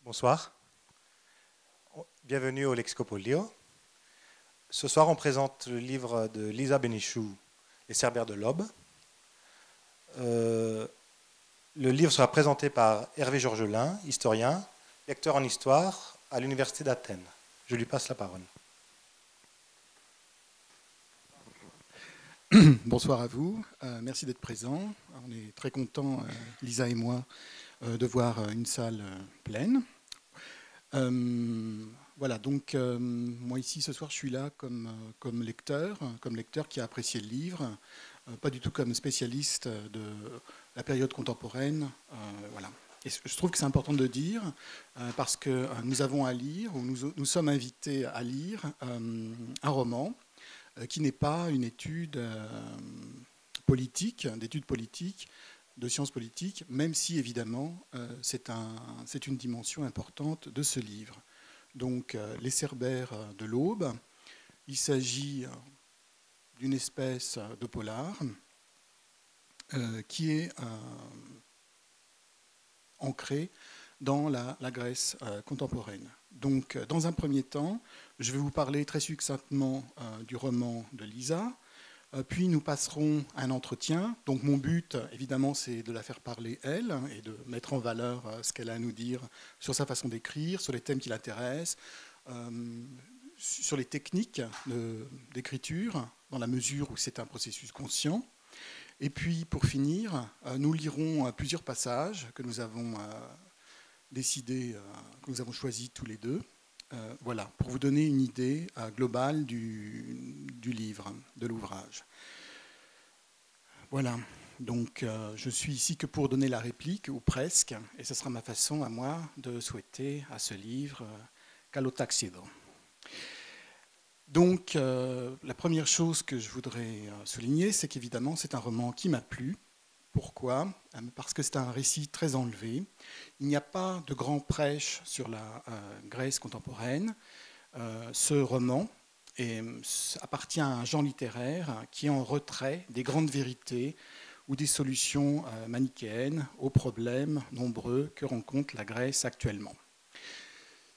Bonsoir, bienvenue au Lexicopolio. Ce soir, on présente le livre de Lisa Benichou, Les Cerbères de l'Aube. Le livre sera présenté par Hervé Georgelin, historien, lecteur en histoire à l'Université d'Athènes. Je lui passe la parole. Bonsoir à vous, merci d'être présents. On est très contents, Lisa et moi, de voir une salle pleine. Voilà, donc moi ici ce soir je suis là comme lecteur qui a apprécié le livre, pas du tout comme spécialiste de la période contemporaine. Voilà. Et je trouve que c'est important de le dire parce que nous avons à lire, ou nous sommes invités à lire un roman qui n'est pas une étude politique, d'études politiques, de sciences politiques, même si évidemment c'est une dimension importante de ce livre. Donc Les Cerbères de l'Aube, il s'agit d'une espèce de polar qui est ancrée dans la Grèce contemporaine. Donc dans un premier temps, je vais vous parler très succinctement du roman de Lisa. Puis nous passerons à un entretien. Donc mon but, évidemment, c'est de la faire parler elle et de mettre en valeur ce qu'elle a à nous dire sur sa façon d'écrire, sur les thèmes qui l'intéressent, sur les techniques d'écriture, dans la mesure où c'est un processus conscient. Et puis, pour finir, nous lirons plusieurs passages que nous avons décidé, que nous avons choisis tous les deux. Voilà, pour vous donner une idée globale du livre, de l'ouvrage. Voilà, donc je suis ici que pour donner la réplique, ou presque, et ce sera ma façon à moi de souhaiter à ce livre Kalotaxido. Donc la première chose que je voudrais souligner, c'est qu'évidemment c'est un roman qui m'a plu. Pourquoi ? Parce que c'est un récit très enlevé. Il n'y a pas de grand prêche sur la Grèce contemporaine. Ce roman appartient à un genre littéraire qui est en retrait des grandes vérités ou des solutions manichéennes aux problèmes nombreux que rencontre la Grèce actuellement.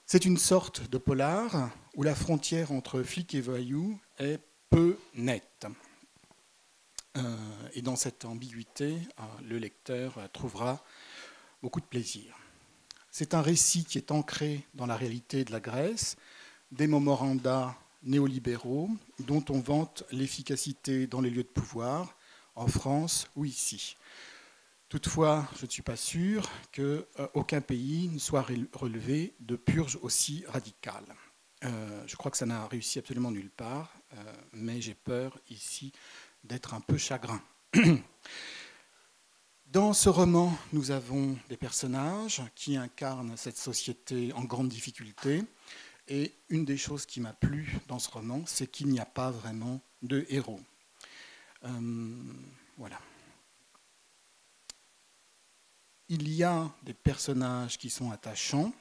C'est une sorte de polar où la frontière entre flic et voyou est peu nette. Et dans cette ambiguïté, le lecteur trouvera beaucoup de plaisir. C'est un récit qui est ancré dans la réalité de la Grèce, des memoranda néolibéraux dont on vante l'efficacité dans les lieux de pouvoir, en France ou ici. Toutefois, je ne suis pas sûr qu'aucun pays ne soit relevé de purges aussi radicales. Je crois que ça n'a réussi absolument nulle part, mais j'ai peur ici d'être un peu chagrin. Dans ce roman, nous avons des personnages qui incarnent cette société en grande difficulté. Et une des choses qui m'a plu dans ce roman, c'est qu'il n'y a pas vraiment de héros. Voilà. Il y a des personnages qui sont attachants,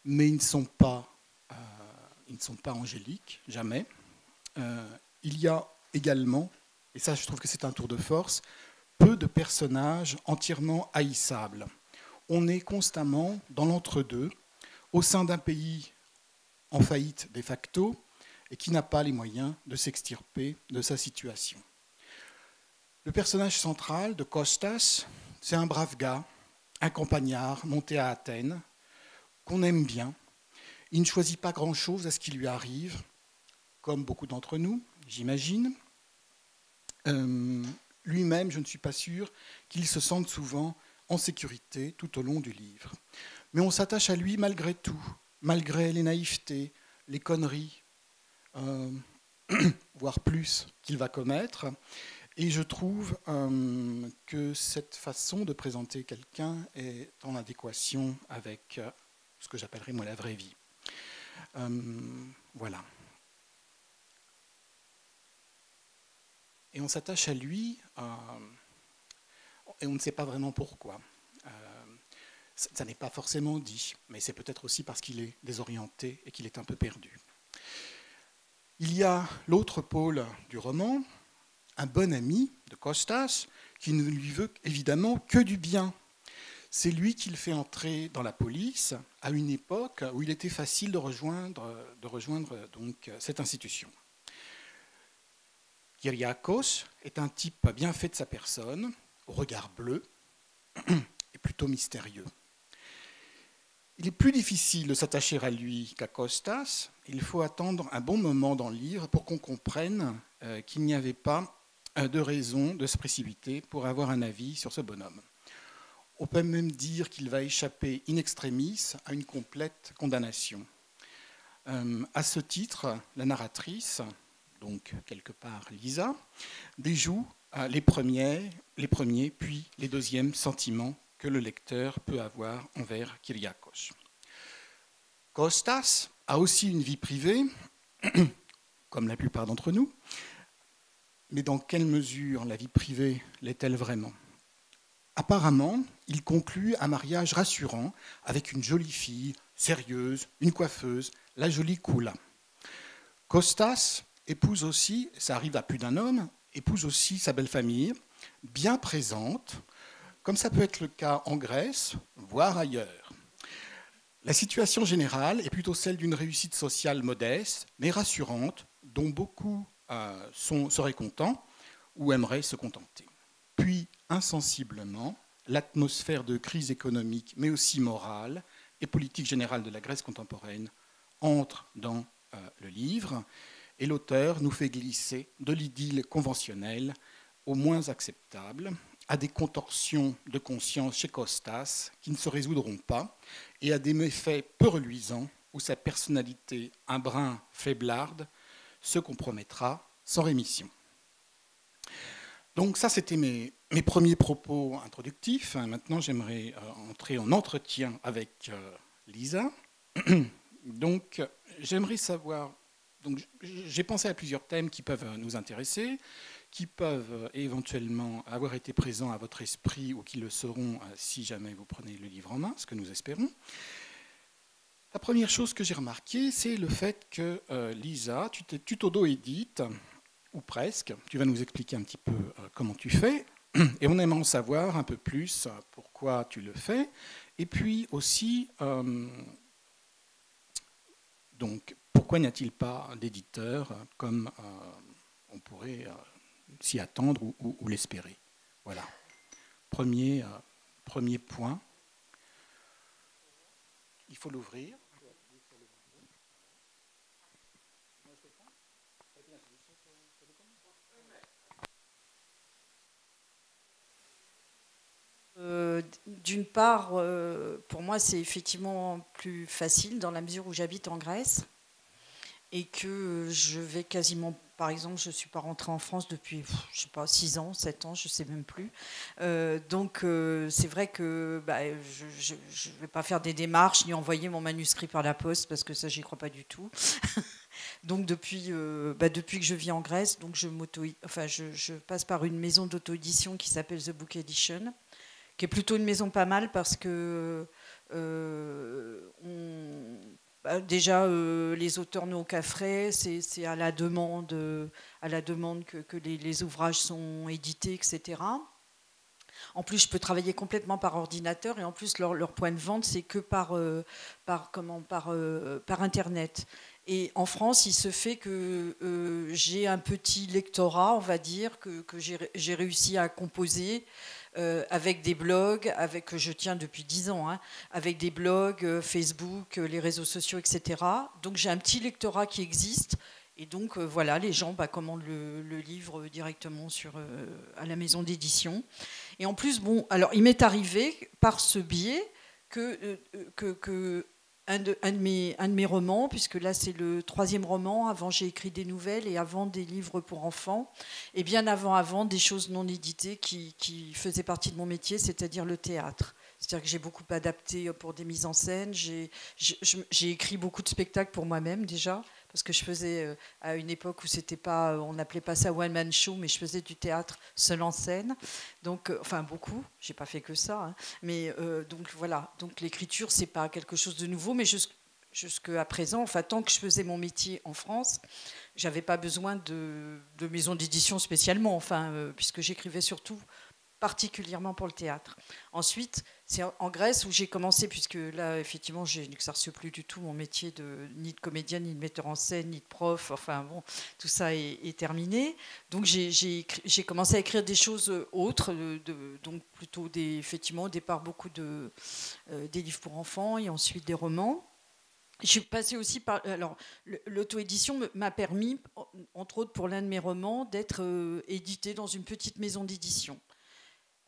mais ils ne sont pas angéliques, jamais. Il y a également, et ça je trouve que c'est un tour de force, peu de personnages entièrement haïssables. On est constamment dans l'entre-deux, au sein d'un pays en faillite de facto et qui n'a pas les moyens de s'extirper de sa situation. Le personnage central de Kostas, c'est un brave gars, un campagnard monté à Athènes, qu'on aime bien. Il ne choisit pas grand-chose à ce qui lui arrive, comme beaucoup d'entre nous, j'imagine. Lui-même, je ne suis pas sûr qu'il se sente souvent en sécurité tout au long du livre. Mais on s'attache à lui malgré tout, malgré les naïvetés, les conneries, voire plus, qu'il va commettre. Et je trouve que cette façon de présenter quelqu'un est en adéquation avec ce que j'appellerais moi la vraie vie. Voilà. Et on s'attache à lui, et on ne sait pas vraiment pourquoi. Ça n'est pas forcément dit, mais c'est peut-être aussi parce qu'il est désorienté et qu'il est un peu perdu. Il y a l'autre pôle du roman, un bon ami de Kostas, qui ne lui veut évidemment que du bien. C'est lui qui le fait entrer dans la police à une époque où il était facile de rejoindre donc cette institution. Kyriakos est un type bien fait de sa personne, au regard bleu et plutôt mystérieux. Il est plus difficile de s'attacher à lui qu'à Kostas. Il faut attendre un bon moment dans le livre pour qu'on comprenne qu'il n'y avait pas de raison de se précipiter pour avoir un avis sur ce bonhomme. On peut même dire qu'il va échapper in extremis à une complète condamnation. À ce titre, la narratrice, donc quelque part Lisa, déjoue les premiers puis les deuxièmes sentiments que le lecteur peut avoir envers Kyriakos. Kostas a aussi une vie privée, comme la plupart d'entre nous, mais dans quelle mesure la vie privée l'est-elle vraiment ? Apparemment, il conclut un mariage rassurant avec une jolie fille, sérieuse, une coiffeuse, la jolie Koula. Kostas épouse aussi, ça arrive à plus d'un homme, épouse aussi sa belle famille, bien présente, comme ça peut être le cas en Grèce, voire ailleurs. La situation générale est plutôt celle d'une réussite sociale modeste, mais rassurante, dont beaucoup seraient contents ou aimeraient se contenter. Puis, insensiblement, l'atmosphère de crise économique, mais aussi morale et politique générale de la Grèce contemporaine entre dans le livre, et l'auteur nous fait glisser de l'idylle conventionnelle au moins acceptable, à des contorsions de conscience chez Kostas qui ne se résoudront pas, et à des méfaits peu reluisants où sa personnalité un brin faiblarde se compromettra sans rémission. Donc ça, c'était mes premiers propos introductifs. Maintenant, j'aimerais entrer en entretien avec Lisa. Donc, j'aimerais savoir... Donc, j'ai pensé à plusieurs thèmes qui peuvent nous intéresser, qui peuvent éventuellement avoir été présents à votre esprit ou qui le seront si jamais vous prenez le livre en main, ce que nous espérons. La première chose que j'ai remarquée, c'est le fait que Lisa, tu t'auto-édites, ou presque. Tu vas nous expliquer un petit peu comment tu fais. Et on aimerait en savoir un peu plus pourquoi tu le fais. Et puis aussi, donc, pourquoi n'y a-t-il pas d'éditeur comme on pourrait s'y attendre ou l'espérer? Voilà. Premier point. Il faut l'ouvrir. D'une part, pour moi, c'est effectivement plus facile dans la mesure où j'habite en Grèce et que je vais quasiment, par exemple, je ne suis pas rentrée en France depuis, je sais pas, 6 ans, 7 ans, je ne sais même plus. Donc, c'est vrai que je ne vais pas faire des démarches ni envoyer mon manuscrit par la poste parce que ça, j'y crois pas du tout. Donc, depuis que je vis en Grèce, donc je passe par une maison d'auto-édition qui s'appelle The Book Edition, qui est plutôt une maison pas mal parce que déjà les auteurs n'ont aucun frais, c'est à la demande que les ouvrages sont édités, etc. En plus, je peux travailler complètement par ordinateur et en plus, leur point de vente, c'est que par Internet. Et en France, il se fait que j'ai un petit lectorat, on va dire, que j'ai réussi à composer avec des blogs, que je tiens depuis 10 ans, hein, avec des blogs, Facebook, les réseaux sociaux, etc. Donc j'ai un petit lectorat qui existe. Et donc voilà, les gens commandent le livre directement à la maison d'édition. Et en plus, bon, alors il m'est arrivé par ce biais que un de mes romans, puisque là c'est le 3e roman, avant j'ai écrit des nouvelles et avant des livres pour enfants, et bien avant des choses non éditées qui faisaient partie de mon métier, c'est-à-dire le théâtre. C'est-à-dire que j'ai beaucoup adapté pour des mises en scène, j'ai écrit beaucoup de spectacles pour moi-même déjà, parce que je faisais à une époque où c'était pas, on n'appelait pas ça one man show, mais je faisais du théâtre seul en scène. Donc, enfin beaucoup, j'ai pas fait que ça, hein. Mais donc voilà. Donc l'écriture, c'est pas quelque chose de nouveau, mais jusqu'à présent, enfin tant que je faisais mon métier en France, j'avais pas besoin de maison d'édition spécialement, enfin puisque j'écrivais surtout particulièrement pour le théâtre. Ensuite, c'est en Grèce où j'ai commencé, puisque là, effectivement, je n'exerce plus du tout mon métier ni de comédienne, ni de metteur en scène, ni de prof. Enfin bon, tout ça est terminé. Donc j'ai commencé à écrire des choses autres, donc plutôt effectivement au départ beaucoup des livres pour enfants et ensuite des romans. Je suis passée aussi par... Alors, l'auto-édition m'a permis, entre autres pour l'un de mes romans, d'être édité dans une petite maison d'édition.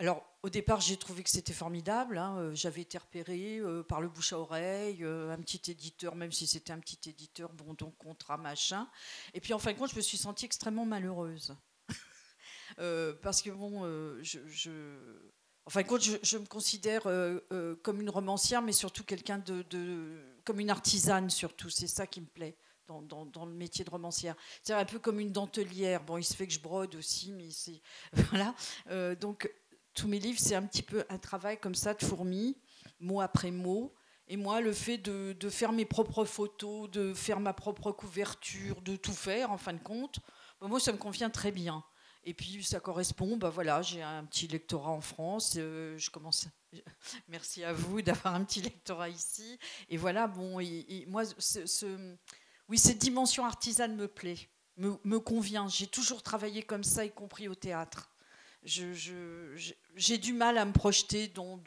Alors, au départ, j'ai trouvé que c'était formidable, hein. J'avais été repérée par le bouche à oreille, un petit éditeur, même si c'était un petit éditeur, bon, donc contrat, machin. Et puis, en fin de compte, je me suis sentie extrêmement malheureuse. Parce que, bon, en fin de compte, je me considère comme une romancière, mais surtout quelqu'un comme une artisane, surtout. C'est ça qui me plaît dans le métier de romancière. C'est un peu comme une dentelière. Bon, il se fait que je brode aussi, mais c'est... Voilà. Donc... Tous mes livres, c'est un petit peu un travail comme ça de fourmi, mot après mot. Et moi, le fait de faire mes propres photos, de faire ma propre couverture, de tout faire, en fin de compte, moi, ça me convient très bien. Et puis, ça correspond, voilà, j'ai un petit lectorat en France. Je commence. Merci à vous d'avoir un petit lectorat ici. Et voilà, bon, et moi, oui, cette dimension artisane me plaît, me convient. J'ai toujours travaillé comme ça, y compris au théâtre. J'ai du mal à me projeter dans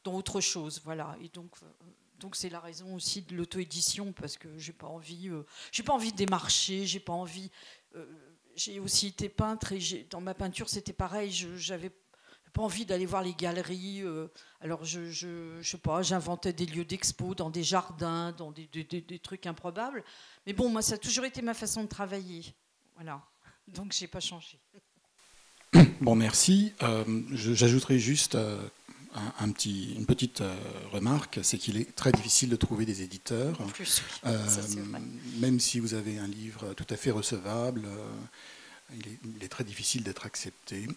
autre chose, voilà. Et donc c'est la raison aussi de l'auto-édition, parce que j'ai pas envie de démarcher, j'ai pas envie. J'ai aussi été peintre et dans ma peinture c'était pareil. J'avais pas envie d'aller voir les galeries. Alors je sais pas, j'inventais des lieux d'expo dans des jardins, dans des trucs improbables. Mais bon, moi ça a toujours été ma façon de travailler, voilà. Donc j'ai pas changé. Bon, merci. J'ajouterai juste une petite remarque, c'est qu'il est très difficile de trouver des éditeurs. En plus, oui, ça, c'est vrai. Même si vous avez un livre tout à fait recevable, il est très difficile d'être accepté.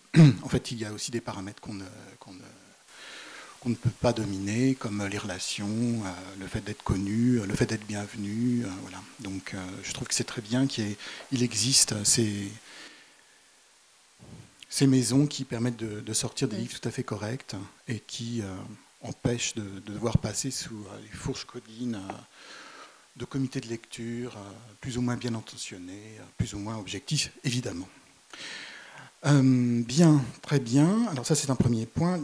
En fait, il y a aussi des paramètres qu'on ne peut pas dominer, comme les relations, le fait d'être connu, le fait d'être bienvenu. Voilà. Donc, je trouve que c'est très bien qu'il existe ces maisons qui permettent de sortir des livres tout à fait corrects et qui empêchent de devoir passer sous les fourches codines de comités de lecture plus ou moins bien intentionnés, plus ou moins objectifs, évidemment. Bien, très bien. Alors ça, c'est un premier point.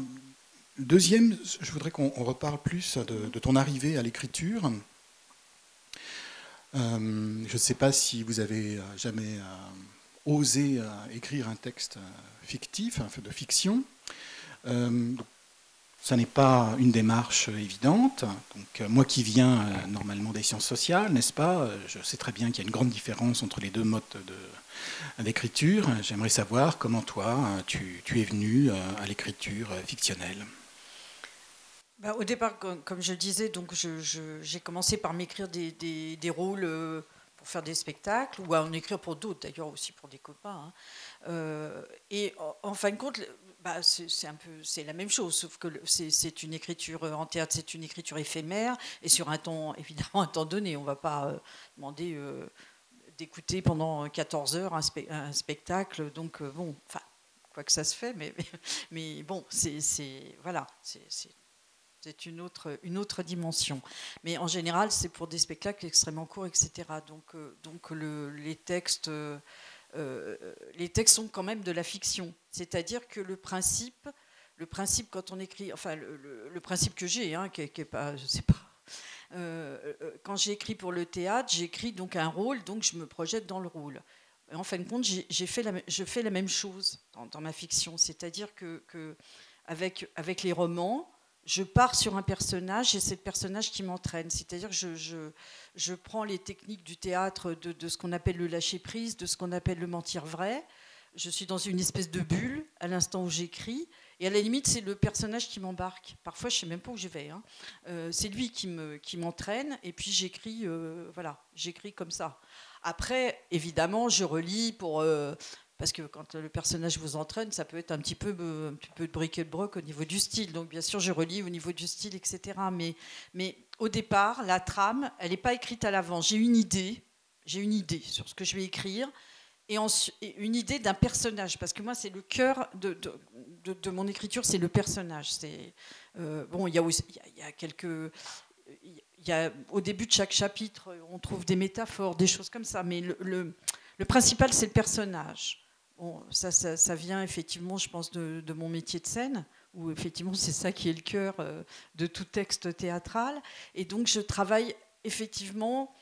Le deuxième, je voudrais qu'on reparle plus de ton arrivée à l'écriture. Je ne sais pas si vous avez jamais osé écrire un texte fictif, de fiction. Ça n'est pas une démarche évidente. Donc, moi qui viens normalement des sciences sociales, n'est-ce pas, je sais très bien qu'il y a une grande différence entre les deux modes d'écriture. J'aimerais savoir comment toi, tu es venu à l'écriture fictionnelle. Au départ, comme je le disais, donc j'ai commencé par m'écrire des rôles pour faire des spectacles, ou à en écrire pour d'autres, d'ailleurs aussi pour des copains. Et en fin de compte, c'est la même chose, sauf que c'est une écriture en théâtre, c'est une écriture éphémère, et sur un temps, évidemment, un temps donné. On ne va pas demander d'écouter pendant 14 heures un spectacle. Donc, bon, enfin, fois que ça se fait, mais bon, voilà, c'est une autre dimension. Mais en général, c'est pour des spectacles extrêmement courts, etc. Donc les textes sont quand même de la fiction. C'est-à-dire que le principe quand on écrit, enfin le principe que j'ai, qui est pas, je sais pas. Quand j'écris pour le théâtre, j'écris donc un rôle, donc je me projette dans le rôle. Et en fin de compte, je fais la même chose dans ma fiction, c'est-à-dire que avec les romans, je pars sur un personnage et c'est le personnage qui m'entraîne. C'est-à-dire que je prends les techniques du théâtre de ce qu'on appelle le lâcher-prise, de ce qu'on appelle le mentir vrai. Je suis dans une espèce de bulle à l'instant où j'écris. Et à la limite, c'est le personnage qui m'embarque. Parfois, je ne sais même pas où je vais. C'est lui qui m'entraîne. Et puis, j'écris j'écris comme ça. Après, évidemment, je relis parce que quand le personnage vous entraîne, ça peut être un petit peu de bric et de broc au niveau du style. Donc, bien sûr, je relis au niveau du style, etc. Mais au départ, la trame, elle n'est pas écrite à l'avance. J'ai une idée sur ce que je vais écrire. Et une idée d'un personnage, parce que moi, c'est le cœur de mon écriture, c'est le personnage. Au début de chaque chapitre, on trouve des métaphores, des choses comme ça, mais le principal, c'est le personnage. Bon, ça vient effectivement, je pense, de mon métier de scène, où effectivement, c'est ça qui est le cœur de tout texte théâtral. Et donc, je travaille effectivement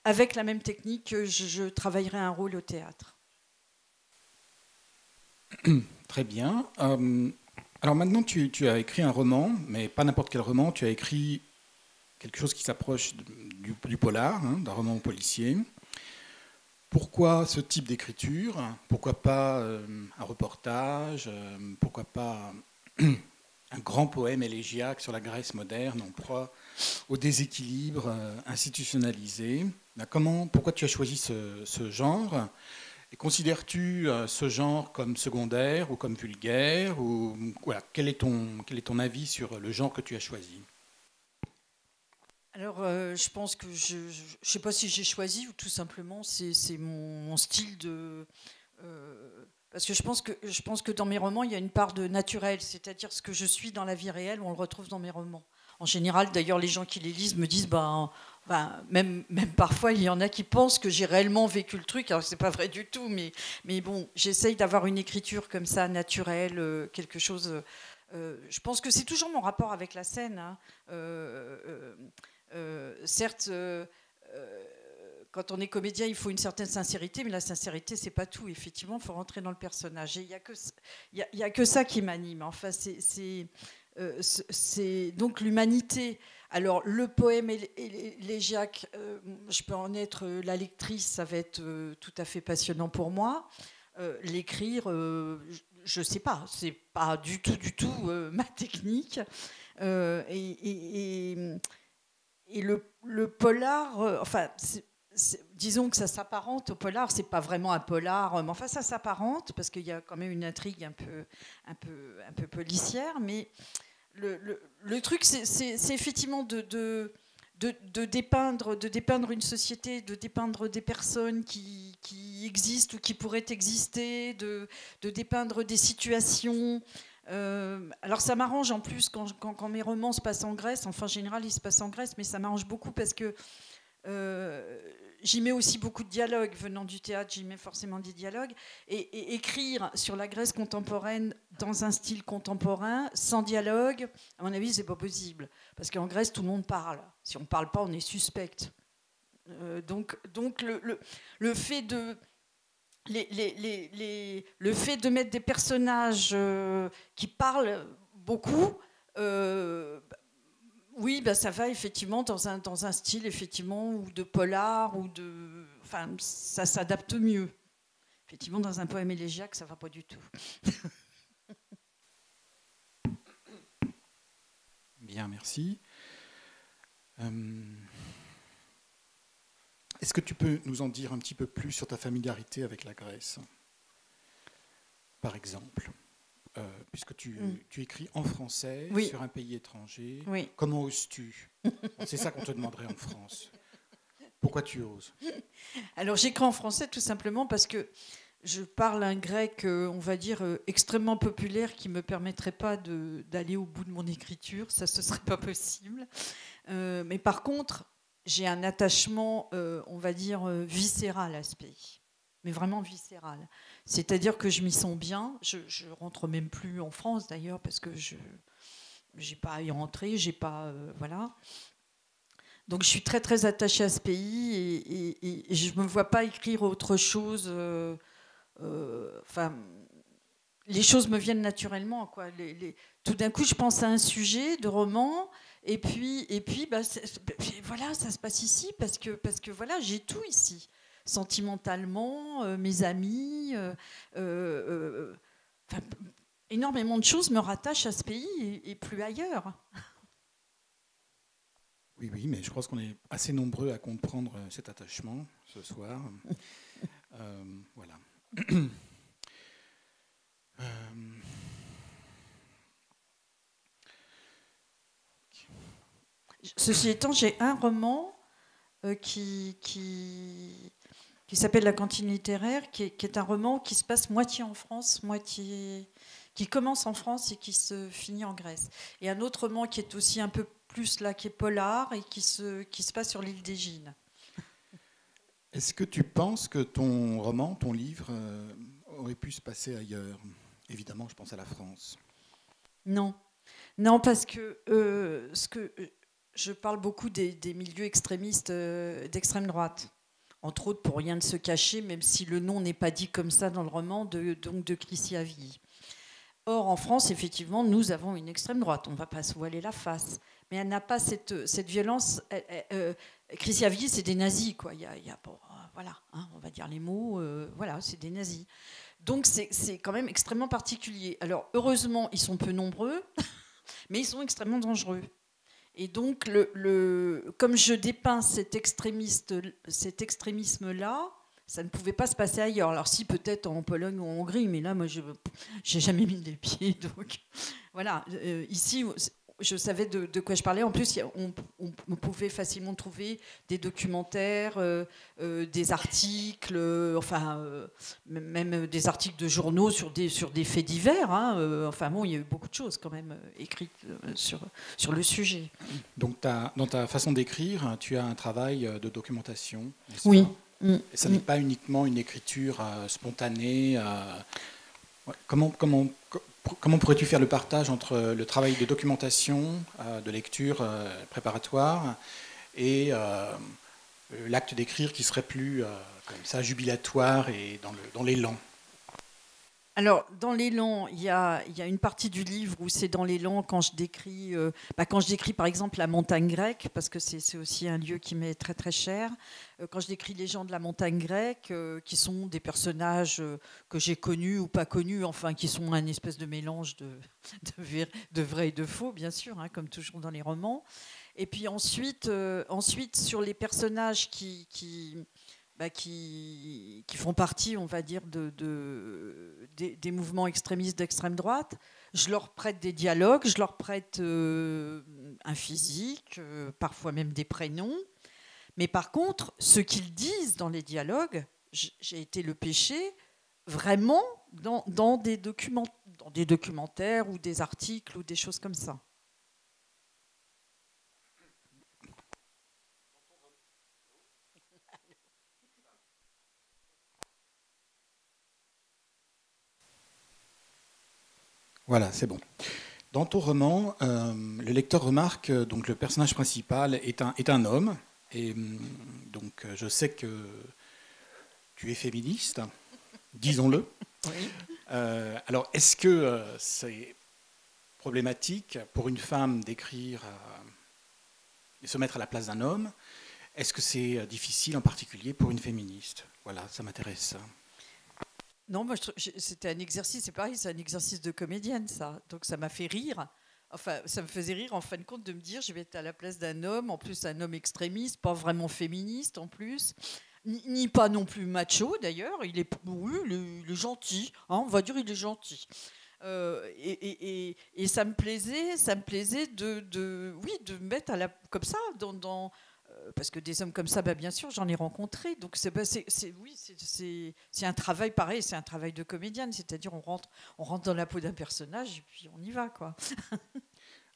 avec la même technique que je travaillerai un rôle au théâtre. Très bien. Alors maintenant, tu as écrit un roman, mais pas n'importe quel roman. Tu as écrit quelque chose qui s'approche du polar, d'un roman policier. Pourquoi ce type d'écriture? Pourquoi pas un reportage? Pourquoi pas un grand poème élégiaque sur la Grèce moderne en proie au déséquilibre institutionnalisé? Pourquoi tu as choisi ce genre? Et considères-tu ce genre comme secondaire ou comme vulgaire? Voilà, quel est ton avis sur le genre que tu as choisi? Alors, je pense que je ne sais pas si j'ai choisi ou tout simplement c'est mon style de... parce que je pense que dans mes romans, il y a une part de naturel, c'est-à-dire ce que je suis dans la vie réelle, on le retrouve dans mes romans. En général, d'ailleurs, les gens qui les lisent me disent, même parfois, il y en a qui pensent que j'ai réellement vécu le truc, alors c'est pas vrai du tout, mais bon, j'essaye d'avoir une écriture comme ça, naturelle, quelque chose... je pense que c'est toujours mon rapport avec la scène. Certes, quand on est comédien, il faut une certaine sincérité, mais la sincérité, c'est pas tout. Effectivement, il faut rentrer dans le personnage. Et il y a que ça qui m'anime. Enfin, c'est donc l'humanité. Alors, le poème élégiaque, je peux en être la lectrice, ça va être tout à fait passionnant pour moi. L'écrire, je sais pas, c'est pas du tout ma technique. Et le polar, disons que ça s'apparente au polar, c'est pas vraiment un polar, mais enfin ça s'apparente parce qu'il y a quand même une intrigue un peu policière, mais le truc c'est effectivement de dépeindre une société, de dépeindre des personnes qui existent ou qui pourraient exister, de dépeindre des situations. Alors ça m'arrange en plus quand mes romans se passent en Grèce, enfin en général ils se passent en Grèce, mais ça m'arrange beaucoup parce que j'y mets aussi beaucoup de dialogues. Venant du théâtre, j'y mets forcément des dialogues. Et écrire sur la Grèce contemporaine dans un style contemporain, sans dialogue, à mon avis, c'est pas possible. Parce qu'en Grèce, tout le monde parle. Si on ne parle pas, on est suspect. Donc le fait de... le fait de mettre des personnages qui parlent beaucoup, oui, ça va effectivement dans un style effectivement ou de polar ou de, enfin, ça s'adapte mieux. Effectivement, dans un poème élégiaque, ça va pas du tout. Bien, merci. Est-ce que tu peux nous en dire un petit peu plus sur ta familiarité avec la Grèce, par exemple, puisque tu écris en français sur un pays étranger. Oui. Comment oses-tu? C'est ça qu'on te demanderait en France. Pourquoi tu oses? Alors j'écris en français tout simplement parce que je parle un grec, on va dire, extrêmement populaire qui ne me permettrait pas d'aller au bout de mon écriture. Ça, ce ne serait pas possible. Mais par contre, j'ai un attachement, on va dire, viscéral à ce pays. Mais vraiment viscéral. C'est-à-dire que je m'y sens bien. Je ne rentre même plus en France, d'ailleurs, parce que je n'ai pas à y rentrer. J'ai pas, voilà. Donc je suis très très attachée à ce pays et je ne me vois pas écrire autre chose. Enfin, les choses me viennent naturellement, quoi. Tout d'un coup, je pense à un sujet de roman et puis bah, voilà, ça se passe ici parce que voilà, j'ai tout ici. Sentimentalement, mes amis, enfin, énormément de choses me rattachent à ce pays et plus ailleurs. Oui, oui, mais je pense qu'on est assez nombreux à comprendre cet attachement ce soir. Voilà. Ceci étant, j'ai un roman qui s'appelle La cantine littéraire, qui est un roman qui se passe moitié en France, qui commence en France et qui se finit en Grèce. Et un autre roman qui est aussi un peu plus là, qui est polar et qui se passe sur l'île d'Égine. Est-ce que tu penses que ton roman, ton livre, aurait pu se passer ailleurs? Évidemment, je pense à la France. Non. Non, parce que je parle beaucoup des milieux extrémistes d'extrême droite. Entre autres, pour rien de se cacher, même si le nom n'est pas dit comme ça dans le roman, donc de Chrissy Avilly. Or, en France, effectivement, nous avons une extrême droite. On ne va pas se voiler la face. Mais elle n'a pas cette violence. Chrissy Avilly, c'est des nazis, quoi. Bon, voilà, hein, on va dire les mots. Voilà, c'est des nazis. Donc, c'est quand même extrêmement particulier. Alors, heureusement, ils sont peu nombreux, mais ils sont extrêmement dangereux. Et donc, comme je dépeins cet extrémisme-là, ça ne pouvait pas se passer ailleurs. Alors si, peut-être en Pologne ou en Hongrie, mais là, moi, je n'ai jamais mis les pieds. Donc, voilà. Ici, je savais de quoi je parlais. En plus, on pouvait facilement trouver des documentaires, des articles, même des articles de journaux sur des faits divers. Hein. Enfin bon, il y a eu beaucoup de choses quand même écrites sur le sujet. Donc, dans ta façon d'écrire, tu as un travail de documentation, n'est-ce pas? Oui. Et ça n'est pas uniquement une écriture spontanée. Comment pourrais-tu faire le partage entre le travail de documentation, de lecture préparatoire, et l'acte d'écrire qui serait plus comme ça jubilatoire et dans l'élan? Alors, dans l'élan, il y a une partie du livre où c'est dans l'élan quand je décris, par exemple la montagne grecque, parce que c'est aussi un lieu qui m'est très très cher. Quand je décris les gens de la montagne grecque, qui sont des personnages que j'ai connus ou pas connus, enfin qui sont un espèce de mélange de vrai et de faux, bien sûr, hein, comme toujours dans les romans. Et puis ensuite sur les personnages qui font partie, on va dire, des mouvements extrémistes d'extrême droite. Je leur prête des dialogues, je leur prête un physique, parfois même des prénoms. Mais par contre, ce qu'ils disent dans les dialogues, j'ai été le pêcher vraiment dans des documentaires ou des articles ou des choses comme ça. Voilà, c'est bon. Dans ton roman, le lecteur remarque donc le personnage principal est un homme, et donc je sais que tu es féministe, disons-le. Oui. Alors, est-ce que c'est problématique pour une femme d'écrire et se mettre à la place d'un homme? Est-ce que c'est difficile en particulier pour une féministe? Voilà, ça m'intéresse. Non, moi, c'était un exercice, c'est pareil, c'est un exercice de comédienne, ça. Donc ça m'a fait rire. Enfin, ça me faisait rire en fin de compte de me dire, je vais être à la place d'un homme, en plus un homme extrémiste, pas vraiment féministe en plus, ni pas non plus macho d'ailleurs. Il est gentil, hein, on va dire il est gentil. Et ça me plaisait de me mettre comme ça dans parce que des hommes comme ça, bien sûr, j'en ai rencontré. Donc oui, c'est un travail pareil, c'est un travail de comédienne, c'est-à-dire on rentre dans la peau d'un personnage et puis on y va, quoi.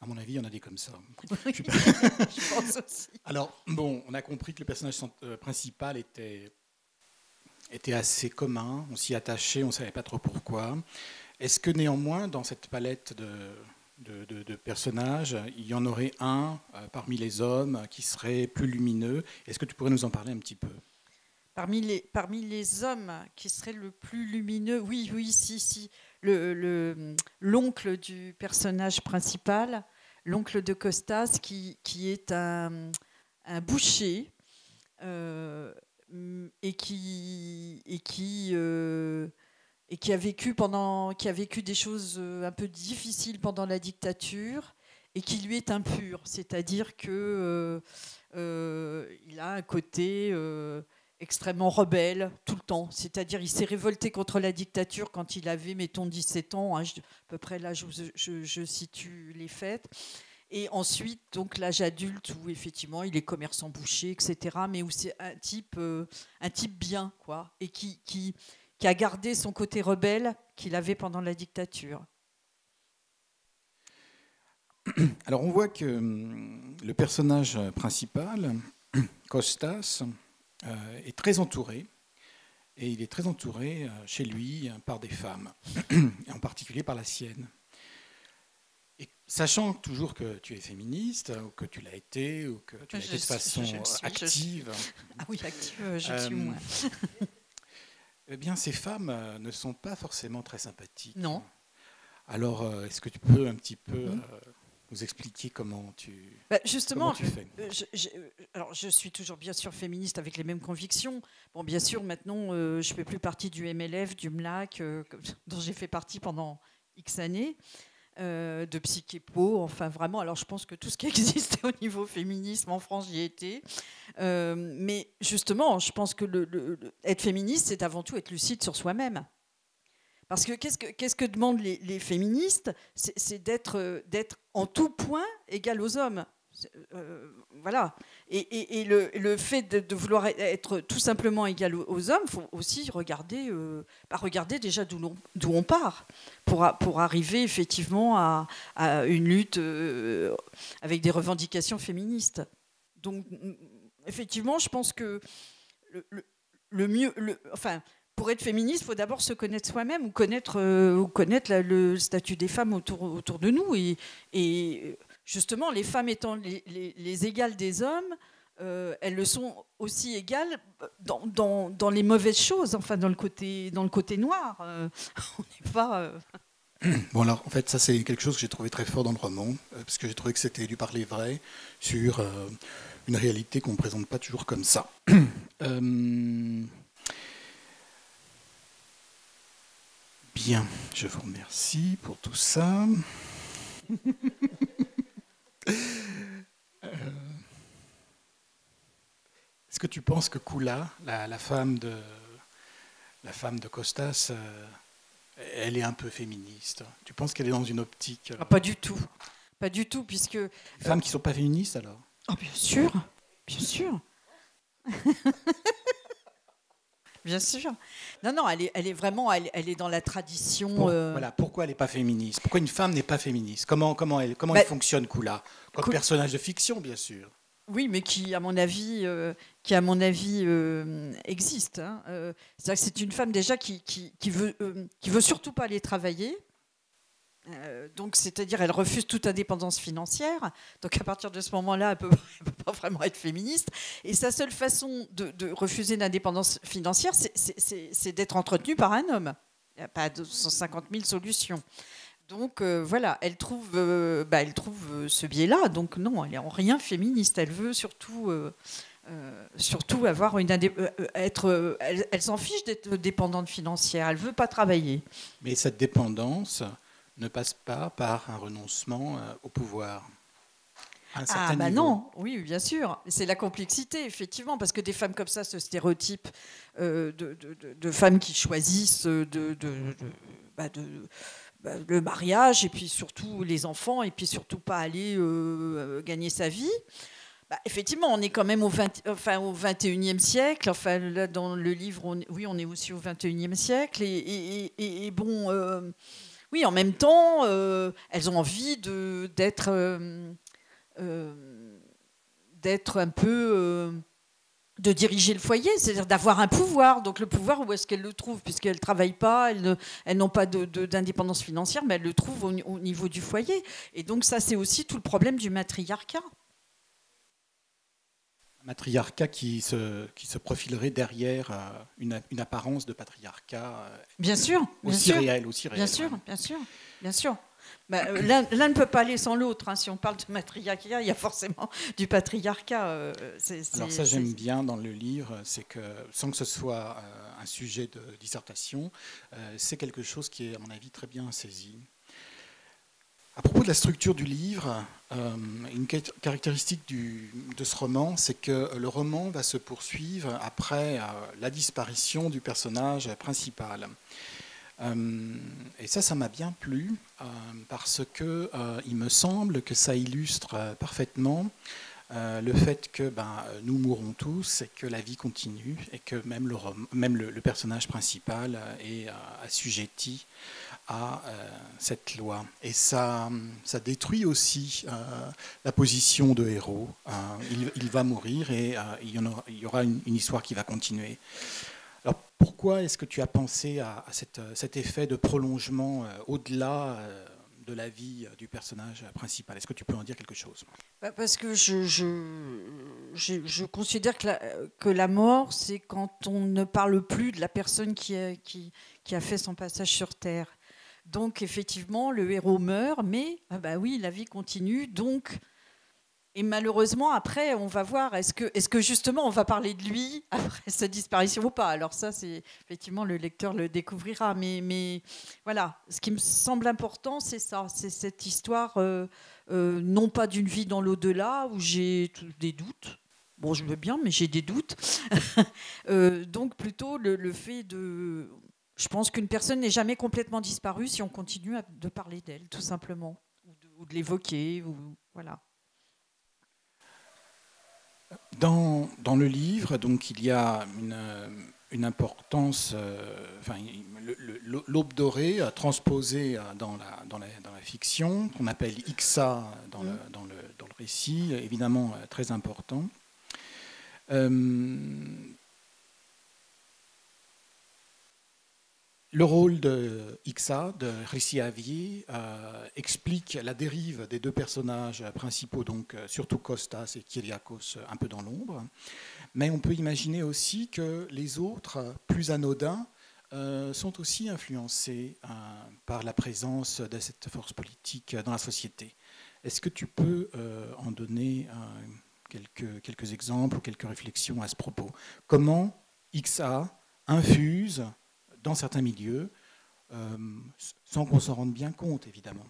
À mon avis, il y en a des comme ça. Je pense aussi. Alors, bon, on a compris que le personnage principal était assez commun, on s'y attachait, on ne savait pas trop pourquoi. Est-ce que néanmoins, dans cette palette de personnages, il y en aurait un parmi les hommes qui serait plus lumineux? Est-ce que tu pourrais nous en parler un petit peu? Parmi les hommes qui seraient le plus lumineux, oui, si. L'oncle du personnage principal, l'oncle de Costas, qui est un boucher et qui a vécu des choses un peu difficiles pendant la dictature et qui lui est impur, c'est-à-dire que il a un côté extrêmement rebelle tout le temps. C'est-à-dire il s'est révolté contre la dictature quand il avait, mettons, 17 ans, hein, à peu près l'âge où je situe les faits. Et ensuite, donc l'âge adulte où effectivement il est commerçant boucher, etc. Mais où c'est un type bien, quoi, et qui a gardé son côté rebelle qu'il avait pendant la dictature. Alors on voit que le personnage principal, Costas, est très entouré, et il est très entouré chez lui par des femmes, et en particulier par la sienne. Et sachant toujours que tu es féministe, ou que tu l'as été, ou que tu l'as été de façon active. Ah oui, active, je suis moins. Eh bien, ces femmes ne sont pas forcément très sympathiques. Non. Alors, est-ce que tu peux un petit peu nous expliquer comment tu justement, comment tu fais? Alors, je suis toujours bien sûr féministe avec les mêmes convictions. Bon, bien sûr, maintenant, je ne fais plus partie du MLF, du MLAC, dont j'ai fait partie pendant X années, de Psychepo, enfin vraiment. Alors, je pense que tout ce qui existait au niveau féminisme en France, j'y ai été. Mais justement, je pense que être féministe, c'est avant tout être lucide sur soi-même. Parce que qu'est-ce que demandent les féministes? C'est d'être en tout point égal aux hommes. Voilà. Et le fait de vouloir être tout simplement égal aux hommes, il faut aussi regarder déjà d'où on part pour arriver effectivement à une lutte avec des revendications féministes. Donc, effectivement, je pense que le mieux... Pour être féministe, il faut d'abord se connaître soi-même ou connaître le statut des femmes autour de nous. Et justement, les femmes étant les égales des hommes, elles le sont aussi égales dans les mauvaises choses, enfin dans le côté noir. On n'est pas... Bon, alors, en fait, ça, c'est quelque chose que j'ai trouvé très fort dans le roman, parce que j'ai trouvé que c'était du parler vrai sur une réalité qu'on ne présente pas toujours comme ça. Bien, je vous remercie pour tout ça. Est-ce que tu penses que Kula, la femme de Costas, elle est un peu féministe? Tu penses qu'elle est dans une optique... Pas du tout. Pas du tout, puisque... Les femmes qui ne sont pas féministes, alors? Oh, bien sûr. Bien sûr. Bien sûr. Non, elle est vraiment, elle est dans la tradition. Voilà, pourquoi elle n'est pas féministe? Pourquoi une femme n'est pas féministe? Comment elle fonctionne, Kula? Comme personnage de fiction, bien sûr. Oui, mais qui, à mon avis, existe. Hein. C'est-à-dire que c'est une femme déjà qui veut surtout pas aller travailler. Donc, c'est-à-dire, elle refuse toute indépendance financière. Donc, à partir de ce moment-là, elle ne peut pas vraiment être féministe. Et sa seule façon de refuser l'indépendance financière, c'est d'être entretenue par un homme. Il n'y a pas 250 000 solutions. Donc, voilà, elle trouve ce biais-là. Donc, non, elle n'est en rien féministe. Elle veut surtout avoir elle s'en fiche d'être dépendante financière. Elle ne veut pas travailler. Mais cette dépendance ne passe pas par un renoncement au pouvoir. À un certain niveau. Non, oui, bien sûr. C'est la complexité, effectivement, parce que des femmes comme ça, ce stéréotype de femmes qui choisissent le mariage, et puis surtout les enfants, et puis surtout pas aller gagner sa vie. Effectivement, on est quand même au 21e siècle. Enfin, là, dans le livre, on est aussi au 21e siècle. Et bon, oui, en même temps, elles ont envie d'être un peu... de diriger le foyer, c'est-à-dire d'avoir un pouvoir. Donc le pouvoir, où est-ce qu'elles le trouvent? Puisqu'elles ne travaillent pas, elles n'ont pas d'indépendance financière, mais elles le trouvent au niveau du foyer. Et donc ça, c'est aussi tout le problème du matriarcat. Un matriarcat qui se profilerait derrière une apparence de patriarcat bien sûr, aussi réel. Bien sûr, bien sûr. L'un ne peut pas aller sans l'autre. Hein. Si on parle de matriarcat, il y a forcément du patriarcat. Alors ça, j'aime bien dans le livre, c'est que sans que ce soit un sujet de dissertation, c'est quelque chose qui est, à mon avis, très bien saisi. À propos de la structure du livre, une caractéristique de ce roman, c'est que le roman va se poursuivre après la disparition du personnage principal. Et ça m'a bien plu, parce que il me semble que ça illustre parfaitement le fait que nous mourrons tous et que la vie continue et que même le personnage principal est assujetti à cette loi. Et ça détruit aussi la position de héros. Il va mourir et il y aura une histoire qui va continuer. Alors pourquoi est-ce que tu as pensé à cet effet de prolongement au-delà de la vie du personnage principal? Est-ce que tu peux en dire quelque chose? Parce que je considère que la mort, c'est quand on ne parle plus de la personne qui a fait son passage sur Terre. Donc effectivement, le héros meurt, mais oui, la vie continue. Donc, et malheureusement, après, on va voir, est-ce que justement on va parler de lui après sa disparition ou pas? Alors ça, c'est effectivement, le lecteur le découvrira. Mais voilà, ce qui me semble important, c'est ça, c'est cette histoire, non pas d'une vie dans l'au-delà, où j'ai des doutes. Bon, je veux bien, mais j'ai des doutes. Donc plutôt le fait de... Je pense qu'une personne n'est jamais complètement disparue si on continue de parler d'elle, tout simplement, ou de l'évoquer, ou voilà. Dans le livre, donc, il y a une importance, l'aube dorée transposée dans la fiction, qu'on appelle Ixa dans le récit, évidemment très important. Le rôle de Ixa, de Ricciavi, explique la dérive des deux personnages principaux, donc surtout Costas et Kyriakos, un peu dans l'ombre. Mais on peut imaginer aussi que les autres, plus anodins, sont aussi influencés par la présence de cette force politique dans la société. Est-ce que tu peux en donner quelques exemples ou quelques réflexions à ce propos? Comment Ixa infuse dans certains milieux, sans qu'on s'en rende bien compte, évidemment.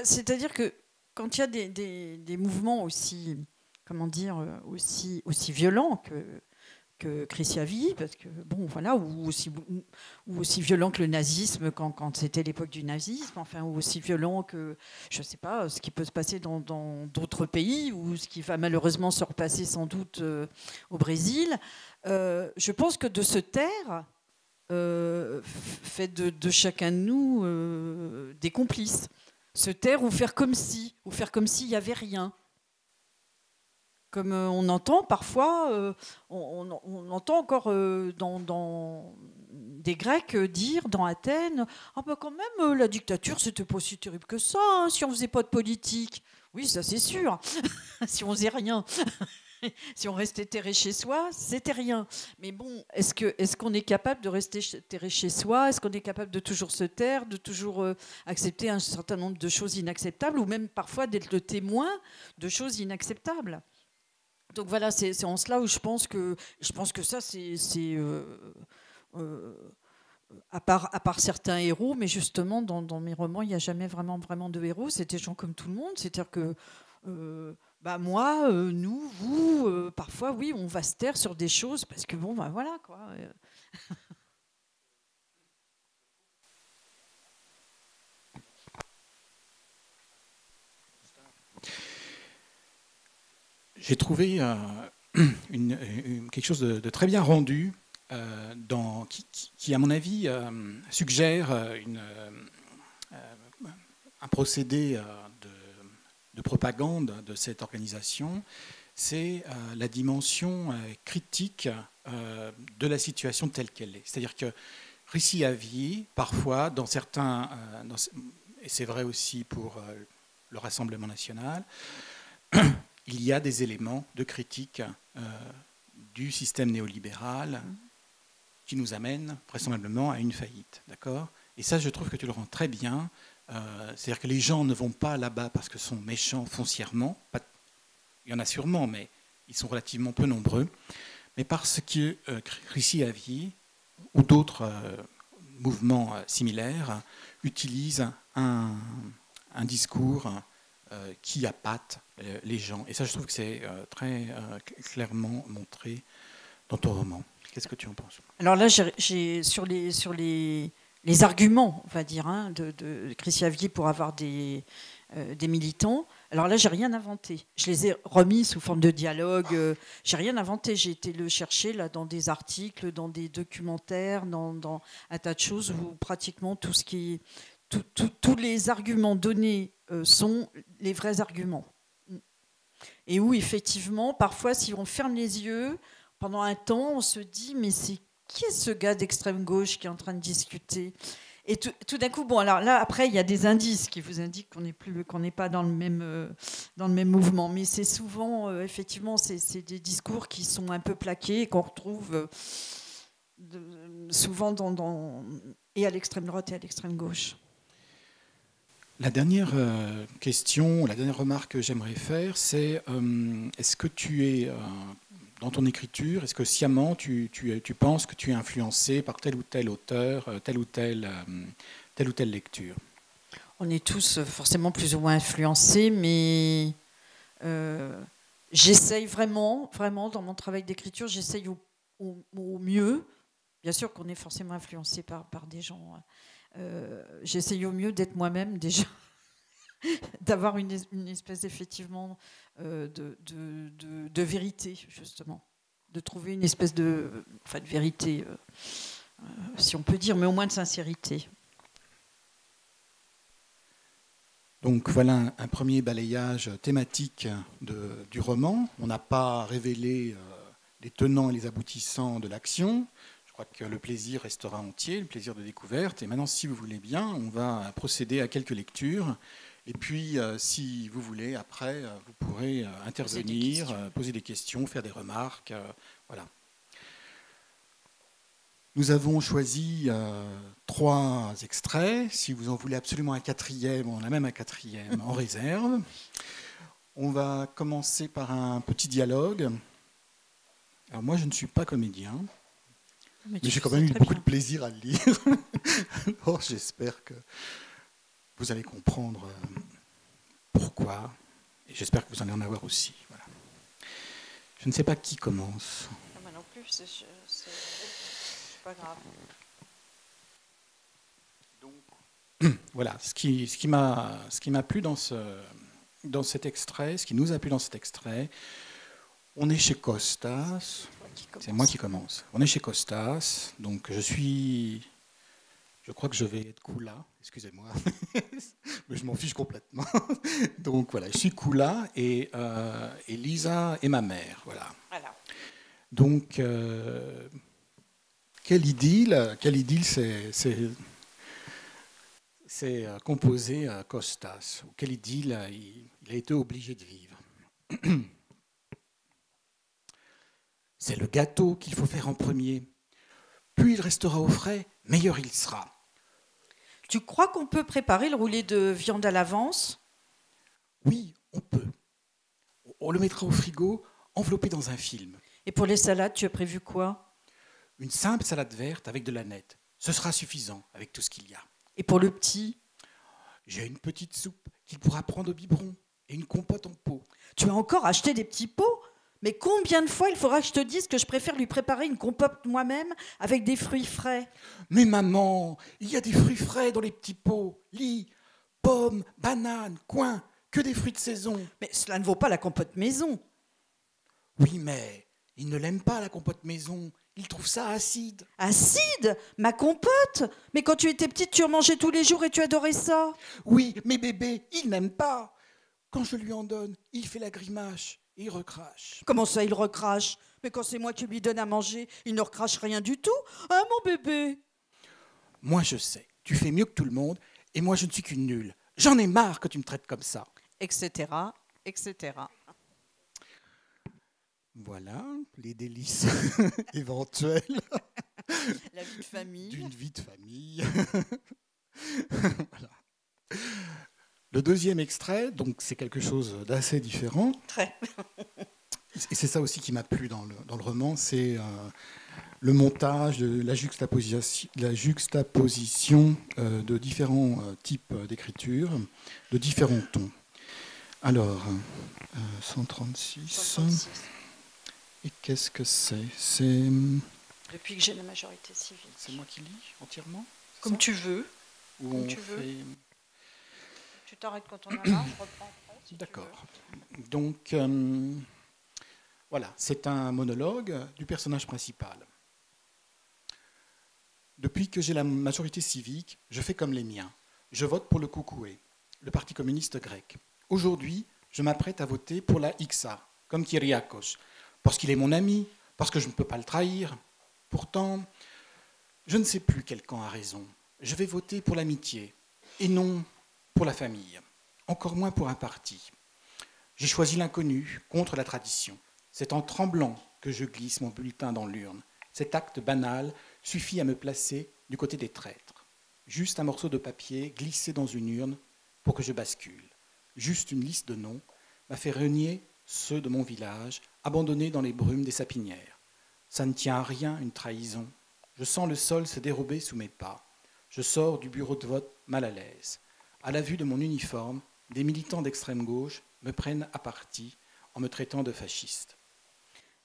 C'est-à-dire que quand il y a des mouvements aussi, comment dire, aussi violents que Ricciavi, parce que bon, voilà, ou aussi violent que le nazisme quand c'était l'époque du nazisme, enfin, ou aussi violent que, je ne sais pas, ce qui peut se passer dans d'autres pays, ou ce qui va malheureusement se repasser sans doute au Brésil. Je pense que de se taire fait de chacun de nous des complices. Se taire ou faire comme s'il n'y avait rien. Comme on entend parfois, on entend encore dans des Grecs dire dans Athènes, quand même la dictature c'était pas si terrible que ça, hein, si on faisait pas de politique. Oui, ça c'est sûr. Si on faisait rien. Si on restait terré chez soi, c'était rien. Mais bon, est-ce qu'on est capable de rester terré chez soi? Est-ce qu'on est capable de toujours se taire, de toujours accepter un certain nombre de choses inacceptables, ou même parfois d'être le témoin de choses inacceptables? Donc voilà, c'est en cela où je pense que ça, c'est à part certains héros, mais justement dans mes romans, il n'y a jamais vraiment de héros. C'est des gens comme tout le monde. C'est-à-dire que moi, nous, vous, parfois, oui, on va se taire sur des choses parce que bon, voilà quoi. J'ai trouvé quelque chose de très bien rendu, qui, à mon avis, suggère un procédé de propagande de cette organisation. C'est la dimension critique de la situation telle qu'elle est. C'est-à-dire que Rissi Avier, parfois, dans certains, et c'est vrai aussi pour le Rassemblement national, il y a des éléments de critique du système néolibéral qui nous amènent vraisemblablement à une faillite. D'accord ? Et ça, je trouve que tu le rends très bien. C'est-à-dire que les gens ne vont pas là-bas parce que sont méchants foncièrement. Il y en a sûrement, mais ils sont relativement peu nombreux. Mais parce que Rissi Avier ou d'autres mouvements similaires utilisent un discours qui appâte les gens. Et ça, je trouve que c'est très clairement montré dans ton roman. Qu'est-ce que tu en penses ? Alors là, j'ai sur les arguments, on va dire, hein, de Rissi Avier pour avoir des militants. Alors là, j'ai rien inventé. Je les ai remis sous forme de dialogue. J'ai rien inventé. J'ai été le chercher là dans des articles, dans des documentaires, dans un tas de choses où pratiquement tout ce qui tous les arguments donnés sont les vrais arguments. Et où effectivement, parfois, si on ferme les yeux pendant un temps, on se dit mais c'est qui est ce gars d'extrême gauche qui est en train de discuter ? Et tout d'un coup, bon, alors là, après, il y a des indices qui vous indiquent qu'on n'est pas dans le même mouvement. Mais c'est souvent, effectivement, c'est des discours qui sont un peu plaqués et qu'on retrouve souvent et à l'extrême droite et à l'extrême gauche. La dernière question, la dernière remarque que j'aimerais faire, c'est est-ce que tu es, dans ton écriture, est-ce que sciemment tu penses que tu es influencé par tel ou tel auteur, telle ou telle lecture ? On est tous forcément plus ou moins influencés, mais j'essaye vraiment dans mon travail d'écriture, j'essaye au mieux. Bien sûr qu'on est forcément influencé par des gens. J'essaye au mieux d'être moi-même déjà, d'avoir une espèce effectivement de vérité, justement. De trouver une espèce de vérité, si on peut dire, mais au moins de sincérité. Donc voilà un premier balayage thématique du roman. On n'a pas révélé les tenants et les aboutissants de l'action. Je crois que le plaisir restera entier, le plaisir de découverte. Et maintenant, si vous voulez bien, on va procéder à quelques lectures. Et puis, si vous voulez, après, vous pourrez intervenir, poser des questions, faire des remarques. Voilà. Nous avons choisi 3 extraits. Si vous en voulez absolument un 4e, on a même un 4e en réserve. On va commencer par un petit dialogue. Alors moi, je ne suis pas comédien. Mais j'ai quand même eu beaucoup de plaisir à le lire. Alors j'espère que vous allez comprendre pourquoi. Et j'espère que vous allez en avoir aussi. Voilà. Je ne sais pas qui commence. Moi non plus, c'est pas grave. Donc, voilà, ce qui m'a plu dans cet extrait, ce qui nous a plu dans cet extrait, on est chez Costas. C'est moi qui commence. On est chez Costas, donc je crois que je vais être Kula, excusez-moi, mais je m'en fiche complètement. Donc voilà, je suis Kula et Lisa est ma mère, voilà. Donc quelle idylle c'est composé Costas, ou quelle idylle il a été obligé de vivre. C'est le gâteau qu'il faut faire en premier. Plus il restera au frais, meilleur il sera. Tu crois qu'on peut préparer le roulé de viande à l'avance ? Oui, on peut. On le mettra au frigo, enveloppé dans un film. Et pour les salades, tu as prévu quoi ? Une simple salade verte avec de l'aneth. Ce sera suffisant avec tout ce qu'il y a. Et pour le petit ? J'ai une petite soupe qu'il pourra prendre au biberon et une compote en pot. Tu as encore acheté des petits pots ? Mais combien de fois il faudra que je te dise que je préfère lui préparer une compote moi-même avec des fruits frais ? Mais maman, il y a des fruits frais dans les petits pots. Lis, pommes, bananes, coings, que des fruits de saison. Mais cela ne vaut pas la compote maison. Oui, mais il ne l'aime pas, la compote maison. Il trouve ça acide. Acide? Ma compote? Mais quand tu étais petite, tu en mangeais tous les jours et tu adorais ça. Oui, mais bébé, il n'aime pas. Quand je lui en donne, il fait la grimace et il recrache. Comment ça, il recrache? Mais quand c'est moi qui lui donne à manger, il ne recrache rien du tout. Hein, mon bébé? Moi, je sais, tu fais mieux que tout le monde et moi, je ne suis qu'une nulle. J'en ai marre que tu me traites comme ça. Etc., etc. Voilà les délices éventuelles La vie de famille. d'une vie de famille. Voilà. Le deuxième extrait, donc c'est quelque chose d'assez différent. Très. Et c'est ça aussi qui m'a plu dans le roman, c'est le montage, la juxtaposition de différents types d'écriture, de différents tons. Alors, 136. 136. Et qu'est-ce que c'est? C'est Depuis que j'ai la majorité civile. moi qui lis entièrement? Comme tu veux. Ou comme on tu veux. fait... Tu t'arrêtes quand on a marre, je reprends après. Si D'accord. Donc, voilà, c'est un monologue du personnage principal. Depuis que j'ai la majorité civique, je fais comme les miens. Je vote pour le Koukoué, le Parti communiste grec. Aujourd'hui, je m'apprête à voter pour la XA, comme Kyriakos, parce qu'il est mon ami, parce que je ne peux pas le trahir. Pourtant, je ne sais plus quel camp a raison. Je vais voter pour l'amitié, et non pour la famille, encore moins pour un parti. J'ai choisi l'inconnu contre la tradition. C'est en tremblant que je glisse mon bulletin dans l'urne. Cet acte banal suffit à me placer du côté des traîtres. Juste un morceau de papier glissé dans une urne pour que je bascule. Juste une liste de noms m'a fait renier ceux de mon village, abandonnés dans les brumes des sapinières. Ça ne tient à rien, une trahison. Je sens le sol se dérober sous mes pas. Je sors du bureau de vote mal à l'aise. À la vue de mon uniforme, des militants d'extrême gauche me prennent à partie en me traitant de fasciste.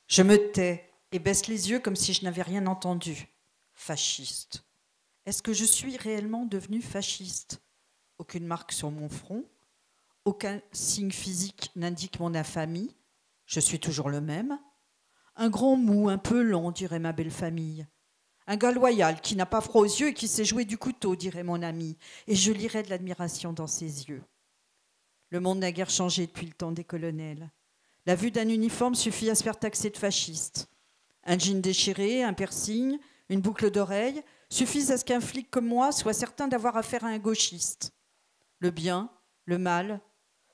Je me tais et baisse les yeux comme si je n'avais rien entendu. Fasciste. Est-ce que je suis réellement devenue fasciste? Aucune marque sur mon front, aucun signe physique n'indique mon infamie. Je suis toujours le même. Un grand mou, un peu lent, dirait ma belle famille. Un gars loyal qui n'a pas froid aux yeux et qui sait jouer du couteau, dirait mon ami. Et je lirais de l'admiration dans ses yeux. Le monde n'a guère changé depuis le temps des colonels. La vue d'un uniforme suffit à se faire taxer de fasciste. Un jean déchiré, un piercing, une boucle d'oreille suffisent à ce qu'un flic comme moi soit certain d'avoir affaire à un gauchiste. Le bien, le mal,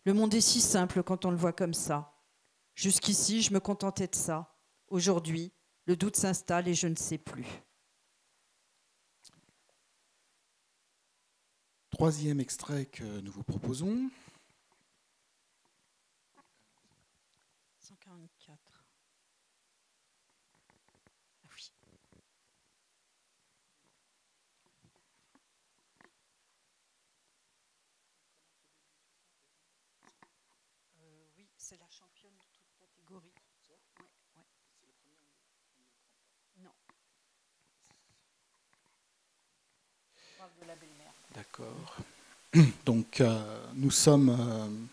le monde est si simple quand on le voit comme ça. Jusqu'ici, je me contentais de ça. Aujourd'hui, le doute s'installe et je ne sais plus. Troisième extrait que nous vous proposons. 144. Ah oui. Oui, c'est la championne de toute catégorie. Ouais, ouais. Non. Je parle de la belle-mère. D'accord. Donc, nous sommes...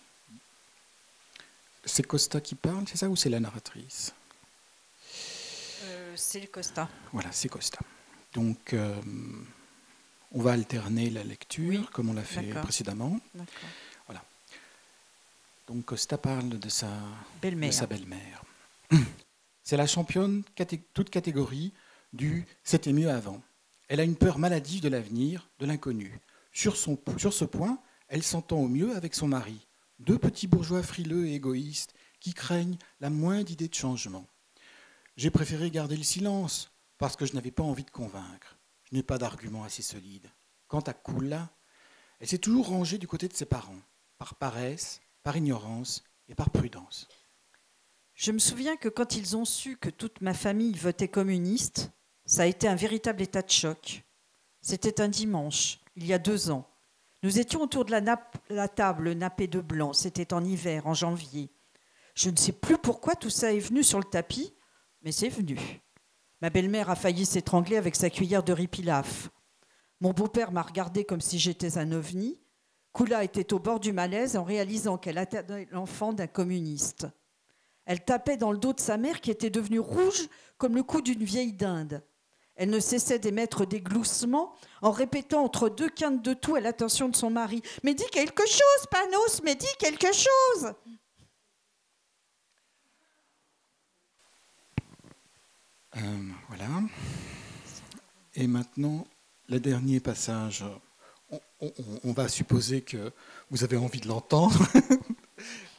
c'est Costa qui parle, c'est ça, ou c'est la narratrice? C'est le Costa. Voilà, c'est Costa. Donc, on va alterner la lecture, Oui, comme on l'a fait d'accord. précédemment. D'accord. Voilà. Donc, Costa parle de sa Belle-mère. belle-mère. C'est la championne, toute catégorie, du « c'était mieux avant ». Elle a une peur maladive de l'avenir, de l'inconnu. Sur ce point, elle s'entend au mieux avec son mari, deux petits bourgeois frileux et égoïstes qui craignent la moindre idée de changement. J'ai préféré garder le silence parce que je n'avais pas envie de convaincre. Je n'ai pas d'argument assez solide. Quant à Kula, elle s'est toujours rangée du côté de ses parents, par paresse, par ignorance et par prudence. Je me souviens que quand ils ont su que toute ma famille votait communiste, ça a été un véritable état de choc. C'était un dimanche, il y a 2 ans. Nous étions autour de la table nappée de blanc. C'était en hiver, en janvier. Je ne sais plus pourquoi tout ça est venu sur le tapis, mais c'est venu. Ma belle-mère a failli s'étrangler avec sa cuillère de riz pilaf. Mon beau-père m'a regardé comme si j'étais un ovni. Kula était au bord du malaise en réalisant qu'elle attendait l'enfant d'un communiste. Elle tapait dans le dos de sa mère qui était devenue rouge comme le cou d'une vieille dinde. Elle ne cessait d'émettre des gloussements en répétant entre deux quintes de toux à l'attention de son mari. « Mais dis quelque chose, Panos, mais dis quelque chose !» Voilà. Et maintenant, le dernier passage. On va supposer que vous avez envie de l'entendre.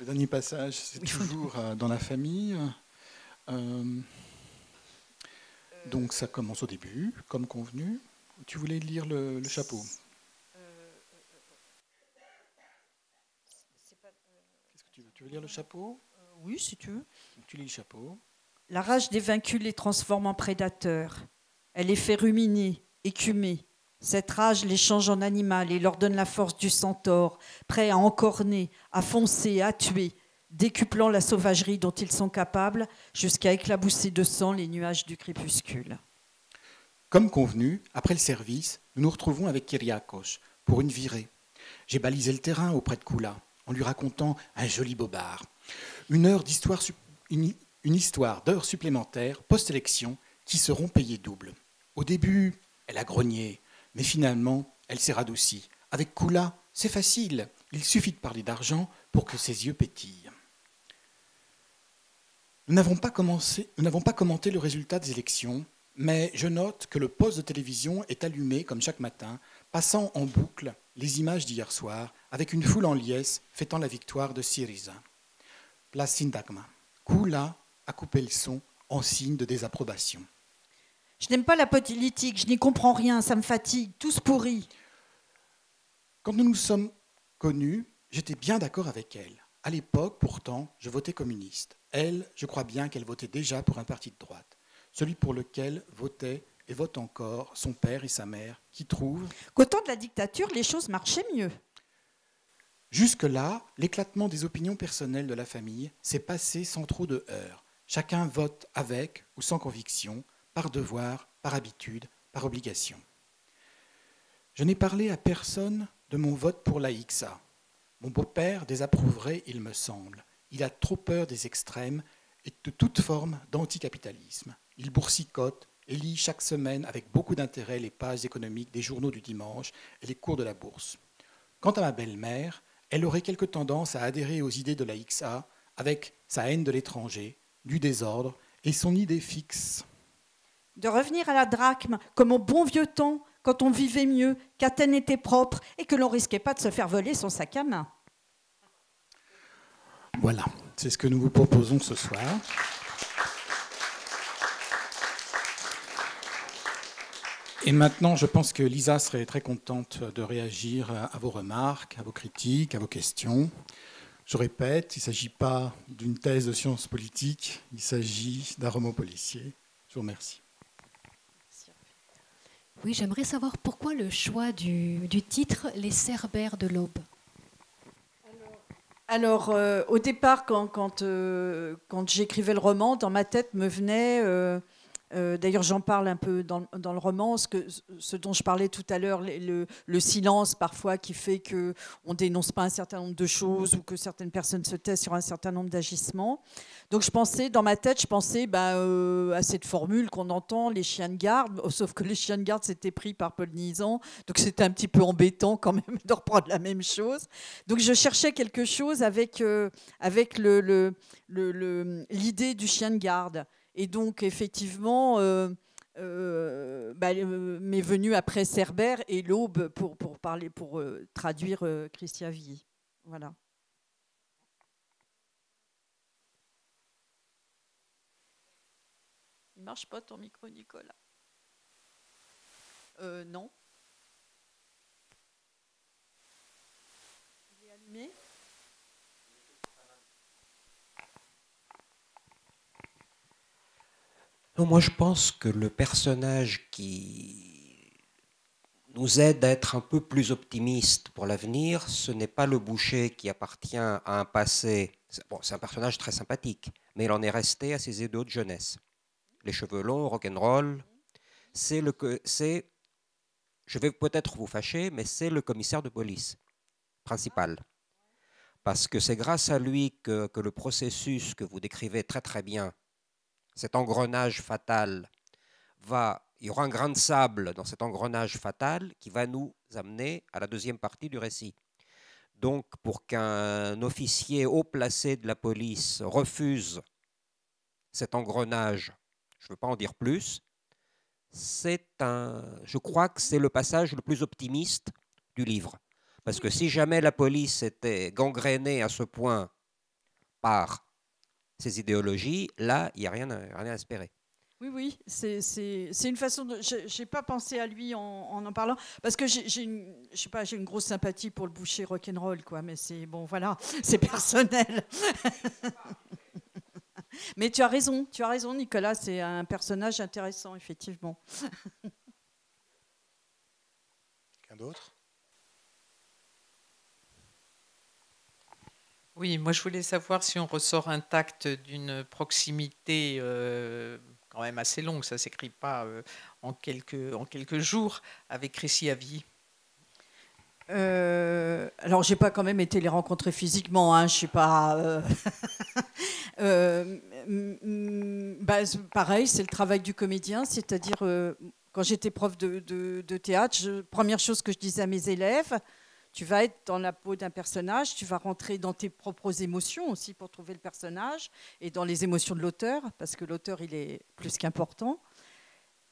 Le dernier passage, c'est toujours dans la famille. Donc ça commence au début, comme convenu. Tu voulais lire le chapeau. Qu'est-ce que tu veux? Tu veux lire le chapeau? Oui, si tu veux. Donc, tu lis le chapeau. La rage des vaincus les transforme en prédateurs. Elle les fait ruminer, écumer. Cette rage les change en animal et leur donne la force du centaure, prêt à encorner, à foncer, à tuer, décuplant la sauvagerie dont ils sont capables jusqu'à éclabousser de sang les nuages du crépuscule. Comme convenu, après le service, nous nous retrouvons avec Kyriakos pour une virée. J'ai balisé le terrain auprès de Koula en lui racontant un joli bobard. Une histoire d'heures supplémentaires post-élection qui seront payées double. Au début, elle a grogné, mais finalement, elle s'est radoucie. Avec Koula, c'est facile. Il suffit de parler d'argent pour que ses yeux pétillent. Nous n'avons pas commenté le résultat des élections, mais je note que le poste de télévision est allumé comme chaque matin, passant en boucle les images d'hier soir, avec une foule en liesse fêtant la victoire de Syriza. Place Syntagma. Koula a coupé le son en signe de désapprobation. Je n'aime pas la politique, je n'y comprends rien, ça me fatigue, tous pourris. Quand nous nous sommes connus, j'étais bien d'accord avec elle. À l'époque, pourtant, je votais communiste. Elle, je crois bien qu'elle votait déjà pour un parti de droite, celui pour lequel votaient et votent encore son père et sa mère, qui trouvent qu'au temps de la dictature, les choses marchaient mieux. Jusque-là, l'éclatement des opinions personnelles de la famille s'est passé sans trop de heurts. Chacun vote avec ou sans conviction, par devoir, par habitude, par obligation. Je n'ai parlé à personne de mon vote pour la XA. Mon beau-père désapprouverait, il me semble. Il a trop peur des extrêmes et de toute forme d'anticapitalisme. Il boursicote et lit chaque semaine avec beaucoup d'intérêt les pages économiques des journaux du dimanche et les cours de la bourse. Quant à ma belle-mère, elle aurait quelque tendance à adhérer aux idées de la XA avec sa haine de l'étranger, du désordre et son idée fixe de revenir à la drachme comme au bon vieux temps, quand on vivait mieux, qu'Athènes était propre et que l'on risquait pas de se faire voler son sac à main. Voilà, c'est ce que nous vous proposons ce soir. Et maintenant, je pense que Lisa serait très contente de réagir à vos remarques, à vos critiques, à vos questions. Je répète, il ne s'agit pas d'une thèse de sciences politiques, il s'agit d'un roman policier. Je vous remercie. Oui, j'aimerais savoir pourquoi le choix du titre « Les Cerbères de l'aube ». Alors, au départ, quand j'écrivais le roman, dans ma tête me venait... d'ailleurs, j'en parle un peu dans le roman, ce dont je parlais tout à l'heure, le silence parfois qui fait qu'on ne dénonce pas un certain nombre de choses ou que certaines personnes se taisent sur un certain nombre d'agissements. Donc, dans ma tête, je pensais à cette formule qu'on entend, les chiens de garde, sauf que les chiens de garde, c'était pris par Paul Nizan, donc c'était un petit peu embêtant quand même de reprendre la même chose. Donc, je cherchais quelque chose avec l'idée du chien de garde. Et donc, effectivement, m'est venu après Cerbère et l'aube pour traduire Christian Villiers. Voilà. Il ne marche pas ton micro, Nicolas. Non. Il est allumé ? Non, moi je pense que le personnage qui nous aide à être un peu plus optimiste pour l'avenir, ce n'est pas le boucher qui appartient à un passé. Bon, c'est un personnage très sympathique, mais il en est resté à ses idéaux de jeunesse. Les cheveux longs, rock'n'roll, je vais peut-être vous fâcher, mais c'est le commissaire de police principal. parce que c'est grâce à lui que le processus que vous décrivez très très bien, cet engrenage fatal, il y aura un grain de sable dans cet engrenage fatal qui va nous amener à la deuxième partie du récit. Donc, pour qu'un officier haut placé de la police refuse cet engrenage, je ne veux pas en dire plus, je crois que c'est le passage le plus optimiste du livre. Parce que si jamais la police était gangrénée à ce point par ces idéologies, là, il n'y a rien à espérer. Oui, oui, c'est une façon de... Je n'ai pas pensé à lui en parlant, parce que j'ai une grosse sympathie pour le boucher rock'n'roll, quoi, mais c'est bon, voilà, c'est personnel. Mais tu as raison, Nicolas, c'est un personnage intéressant, effectivement. Quelqu'un d'autre? Oui, moi je voulais savoir si on ressort intact d'une proximité quand même assez longue, ça ne s'écrit pas en quelques jours, avec Chrissy Avy. Alors, j'ai pas quand même été les rencontrer physiquement, hein, je sais pas. Pareil, c'est le travail du comédien, c'est-à-dire quand j'étais prof de théâtre, première chose que je disais à mes élèves, tu vas être dans la peau d'un personnage, tu vas rentrer dans tes propres émotions aussi pour trouver le personnage et dans les émotions de l'auteur, parce que l'auteur, il est plus qu'important.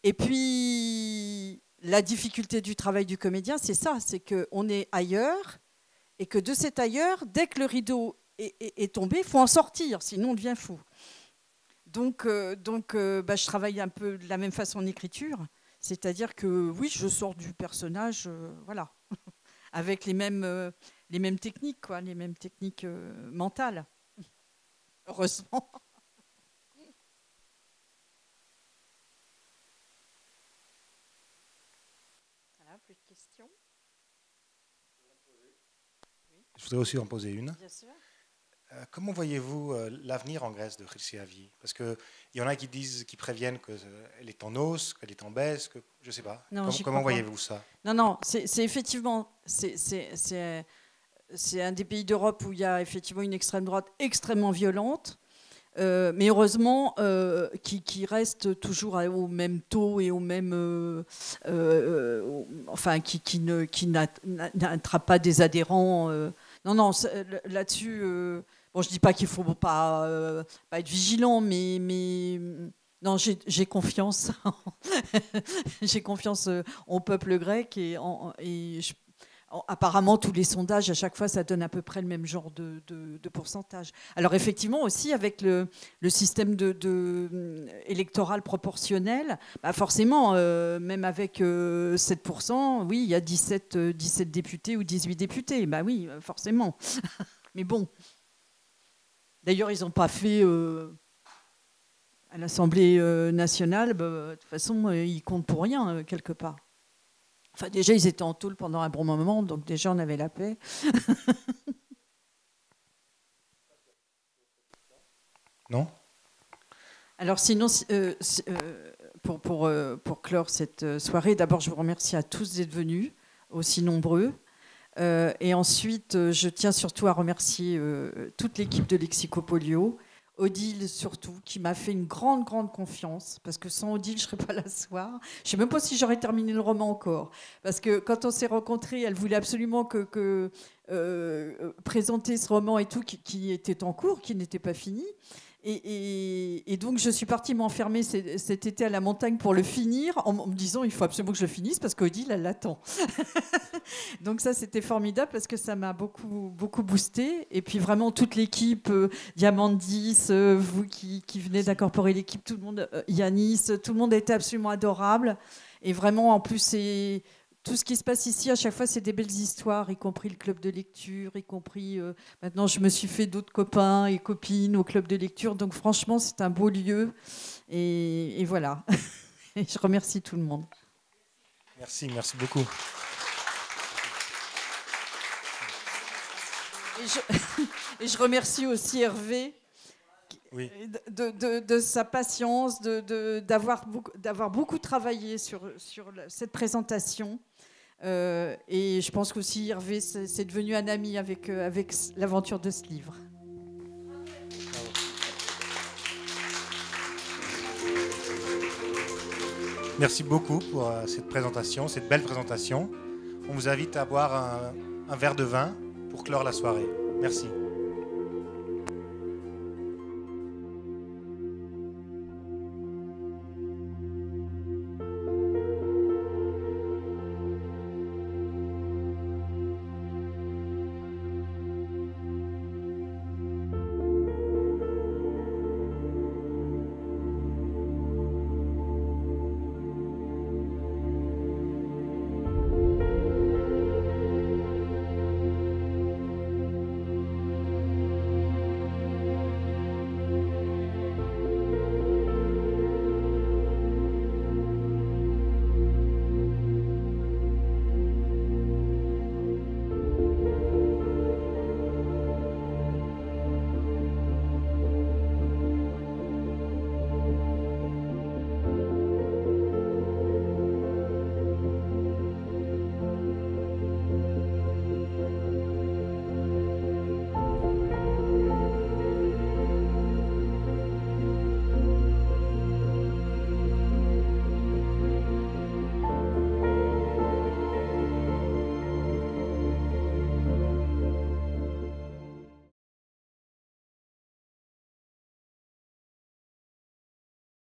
Et puis, la difficulté du travail du comédien, c'est ça, c'est qu'on est ailleurs et que de cet ailleurs, dès que le rideau est tombé, il faut en sortir, sinon on devient fou. Donc, je travaille un peu de la même façon en écriture, c'est-à-dire que oui, je sors du personnage, voilà, avec les mêmes techniques, quoi, les mêmes techniques mentales, heureusement. Voilà, plus de questions. Je voudrais aussi en poser une. Bien sûr. Comment voyez-vous l'avenir en Grèce de Chrissy Avy? Parce qu'il y en a qui préviennent qu'elle est en hausse, qu'elle est en baisse, que je ne sais pas. Non, comment voyez-vous ça? Non, c'est effectivement, c'est un des pays d'Europe où il y a effectivement une extrême droite extrêmement violente, mais heureusement qui reste toujours au même taux et au même, enfin qui n'attrape pas des adhérents. Non, là-dessus, bon, je dis pas qu'il faut pas être vigilant, mais non, j'ai confiance, j'ai confiance au peuple grec apparemment tous les sondages à chaque fois ça donne à peu près le même genre de pourcentage. Alors effectivement aussi avec le système électoral proportionnel, bah forcément même avec 7%, oui il y a 17 députés ou 18 députés, bah oui forcément. Mais bon, d'ailleurs ils n'ont pas fait à l'Assemblée nationale, bah, de toute façon ils comptent pour rien quelque part. Enfin, déjà, ils étaient en tôle pendant un bon moment, donc déjà, on avait la paix. Non? Alors sinon, pour clore cette soirée, d'abord, je vous remercie à tous d'être venus, aussi nombreux. Et ensuite, je tiens surtout à remercier toute l'équipe de Lexicopolio, Odile surtout, qui m'a fait une grande confiance, parce que sans Odile, je ne serais pas là ce soir. Je ne sais même pas si j'aurais terminé le roman encore, parce que quand on s'est rencontrés, elle voulait absolument présenter ce roman et tout, qui était en cours, qui n'était pas fini. Et donc, je suis partie m'enfermer cet été à la montagne pour le finir, en me disant, il faut absolument que je le finisse, parce qu'Odile, elle l'attend. Donc ça, c'était formidable, parce que ça m'a beaucoup boosté. Et puis vraiment, toute l'équipe, Diamandis, vous qui venez d'incorporer l'équipe, tout le monde, Yanis, tout le monde a été absolument adorable. Et vraiment, en plus, tout ce qui se passe ici, à chaque fois, c'est des belles histoires, y compris le club de lecture, y compris... maintenant, je me suis fait d'autres copains et copines au club de lecture. Donc, franchement, c'est un beau lieu. Et voilà. Et je remercie tout le monde. Merci beaucoup. Et je remercie aussi Hervé oui. de sa patience, d'avoir beaucoup travaillé sur cette présentation. Et Et je pense qu'aussi Hervé, c'est devenu un ami avec l'aventure de ce livre. Merci beaucoup pour cette présentation, cette belle présentation. On vous invite à boire un verre de vin pour clore la soirée. Merci.